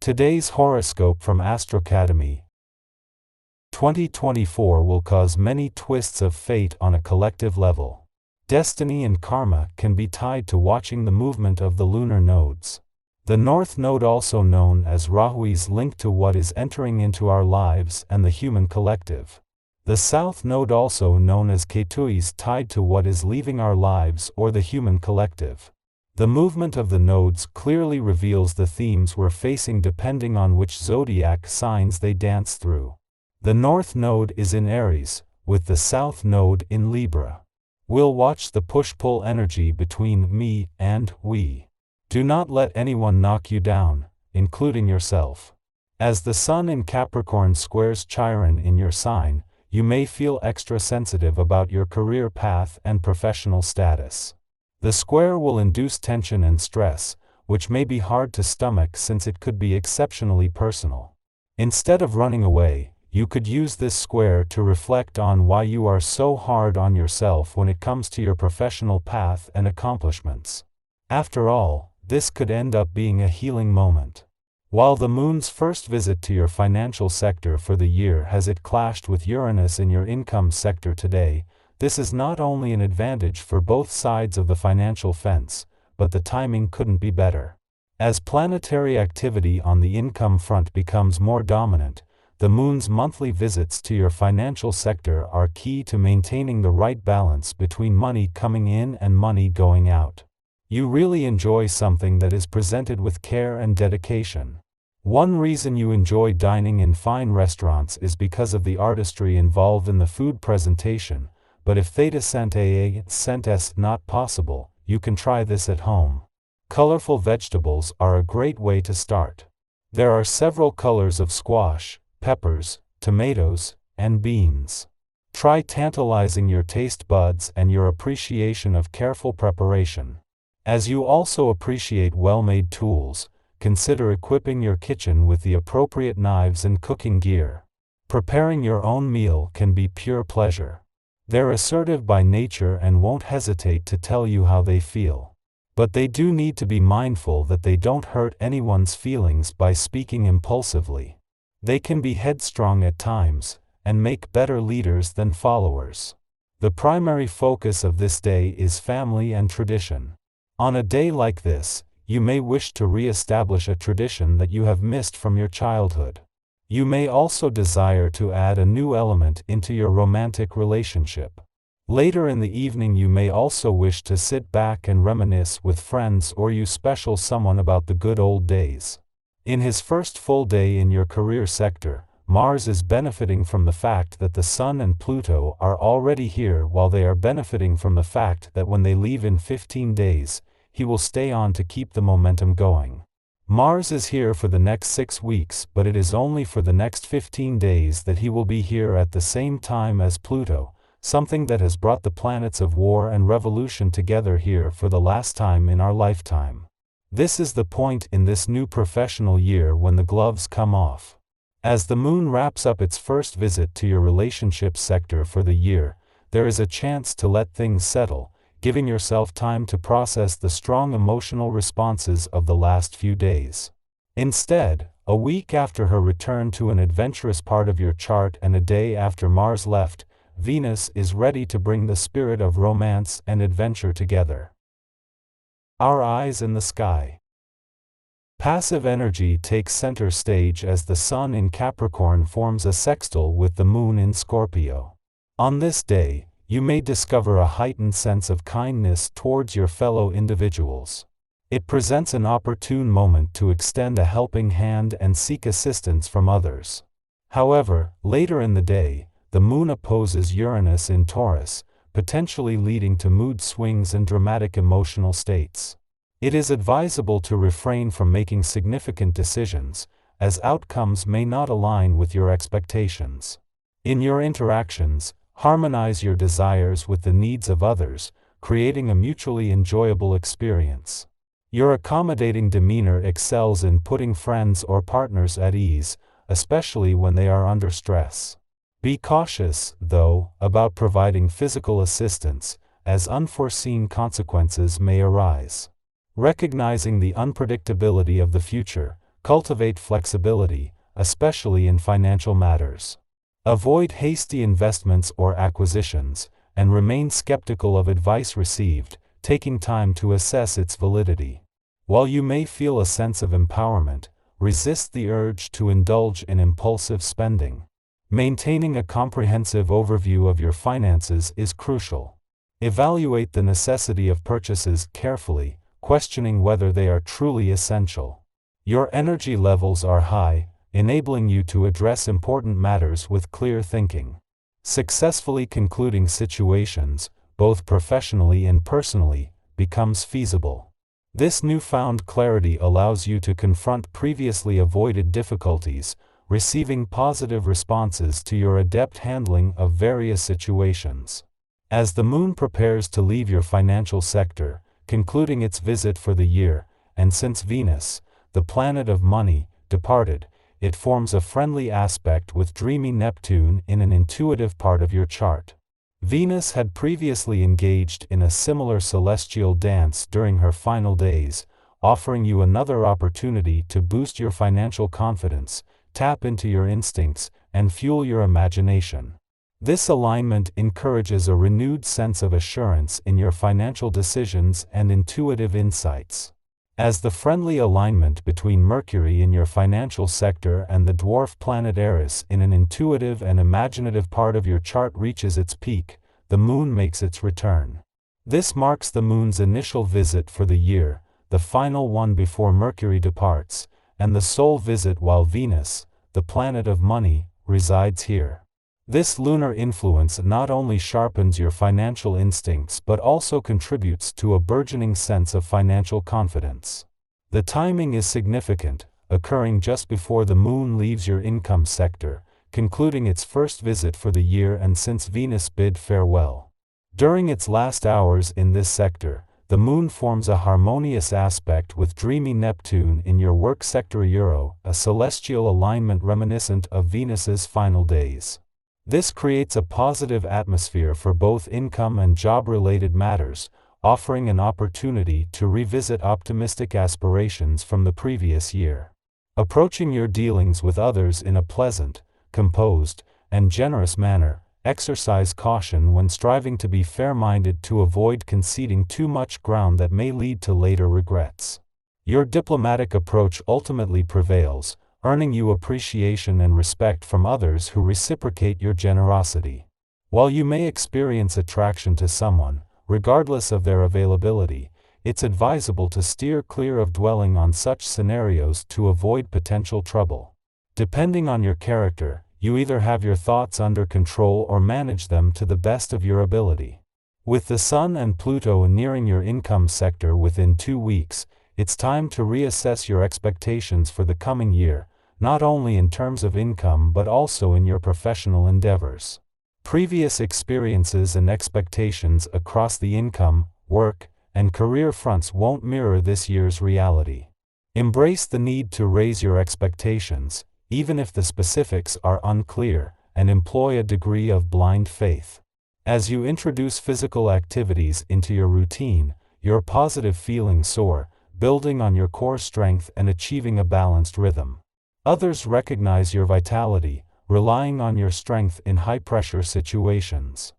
Today's horoscope from Astrocademy. 2024 will cause many twists of fate on a collective level. Destiny and karma can be tied to watching the movement of the lunar nodes. The North Node, also known as Rahu, is linked to what is entering into our lives and the human collective. The South Node, also known as Ketu, is tied to what is leaving our lives or the human collective. The movement of the nodes clearly reveals the themes we're facing depending on which zodiac signs they dance through. The North Node is in Aries, with the South Node in Libra. We'll watch the push-pull energy between me and we. Do not let anyone knock you down, including yourself. As the Sun in Capricorn squares Chiron in your sign, you may feel extra sensitive about your career path and professional status. The square will induce tension and stress, which may be hard to stomach since it could be exceptionally personal. Instead of running away, you could use this square to reflect on why you are so hard on yourself when it comes to your professional path and accomplishments. After all, this could end up being a healing moment. While the moon's first visit to your financial sector for the year has it clashed with Uranus in your income sector today, this is not only an advantage for both sides of the financial fence, but the timing couldn't be better. As planetary activity on the income front becomes more dominant, the moon's monthly visits to your financial sector are key to maintaining the right balance between money coming in and money going out. You really enjoy something that is presented with care and dedication. One reason you enjoy dining in fine restaurants is because of the artistry involved in the food presentation, but if theta cent a cent est not possible, you can try this at home. Colorful vegetables are a great way to start. There are several colors of squash, peppers, tomatoes, and beans. Try tantalizing your taste buds and your appreciation of careful preparation. As you also appreciate well-made tools, consider equipping your kitchen with the appropriate knives and cooking gear. Preparing your own meal can be pure pleasure. They're assertive by nature and won't hesitate to tell you how they feel. But they do need to be mindful that they don't hurt anyone's feelings by speaking impulsively. They can be headstrong at times, and make better leaders than followers. The primary focus of this day is family and tradition. On a day like this, you may wish to re-establish a tradition that you have missed from your childhood. You may also desire to add a new element into your romantic relationship. Later in the evening, you may also wish to sit back and reminisce with friends or you special someone about the good old days. In his first full day in your career sector, Mars is benefiting from the fact that the Sun and Pluto are already here, while they are benefiting from the fact that when they leave in 15 days, he will stay on to keep the momentum going. Mars is here for the next 6 weeks, but it is only for the next 15 days that he will be here at the same time as Pluto, something that has brought the planets of war and revolution together here for the last time in our lifetime. This is the point in this new professional year when the gloves come off. As the moon wraps up its first visit to your relationship sector for the year, there is a chance to let things settle, giving yourself time to process the strong emotional responses of the last few days. Instead, a week after her return to an adventurous part of your chart and a day after Mars left, Venus is ready to bring the spirit of romance and adventure together. Our eyes in the sky. Passive energy takes center stage as the Sun in Capricorn forms a sextile with the Moon in Scorpio. On this day, you may discover a heightened sense of kindness towards your fellow individuals. It presents an opportune moment to extend a helping hand and seek assistance from others. However, later in the day, the Moon opposes Uranus in Taurus, potentially leading to mood swings and dramatic emotional states. It is advisable to refrain from making significant decisions, as outcomes may not align with your expectations. In your interactions, harmonize your desires with the needs of others, creating a mutually enjoyable experience. Your accommodating demeanor excels in putting friends or partners at ease, especially when they are under stress. Be cautious, though, about providing physical assistance, as unforeseen consequences may arise. Recognizing the unpredictability of the future, cultivate flexibility, especially in financial matters. Avoid hasty investments or acquisitions, and remain skeptical of advice received, taking time to assess its validity. While you may feel a sense of empowerment, resist the urge to indulge in impulsive spending. Maintaining a comprehensive overview of your finances is crucial. Evaluate the necessity of purchases carefully, questioning whether they are truly essential. Your energy levels are high, enabling you to address important matters with clear thinking. Successfully concluding situations, both professionally and personally, becomes feasible. This newfound clarity allows you to confront previously avoided difficulties, receiving positive responses to your adept handling of various situations. As the moon prepares to leave your financial sector, concluding its visit for the year, and since Venus, the planet of money, departed, it forms a friendly aspect with dreamy Neptune in an intuitive part of your chart. Venus had previously engaged in a similar celestial dance during her final days, offering you another opportunity to boost your financial confidence, tap into your instincts, and fuel your imagination. This alignment encourages a renewed sense of assurance in your financial decisions and intuitive insights. As the friendly alignment between Mercury in your financial sector and the dwarf planet Aries in an intuitive and imaginative part of your chart reaches its peak, the moon makes its return. This marks the moon's initial visit for the year, the final one before Mercury departs, and the sole visit while Venus, the planet of money, resides here. This lunar influence not only sharpens your financial instincts but also contributes to a burgeoning sense of financial confidence. The timing is significant, occurring just before the moon leaves your income sector, concluding its first visit for the year and since Venus bid farewell. During its last hours in this sector, the moon forms a harmonious aspect with dreamy Neptune in your work sector, a celestial alignment reminiscent of Venus's final days. This creates a positive atmosphere for both income and job-related matters, offering an opportunity to revisit optimistic aspirations from the previous year. Approaching your dealings with others in a pleasant, composed, and generous manner, exercise caution when striving to be fair-minded to avoid conceding too much ground that may lead to later regrets. Your diplomatic approach ultimately prevails, earning you appreciation and respect from others who reciprocate your generosity. While you may experience attraction to someone, regardless of their availability, it's advisable to steer clear of dwelling on such scenarios to avoid potential trouble. Depending on your character, you either have your thoughts under control or manage them to the best of your ability. With the Sun and Pluto nearing your income sector within 2 weeks, it's time to reassess your expectations for the coming year, not only in terms of income but also in your professional endeavors. Previous experiences and expectations across the income, work, and career fronts won't mirror this year's reality. Embrace the need to raise your expectations, even if the specifics are unclear, and employ a degree of blind faith. As you introduce physical activities into your routine, your positive feelings soar, building on your core strength and achieving a balanced rhythm. Others recognize your vitality, relying on your strength in high-pressure situations.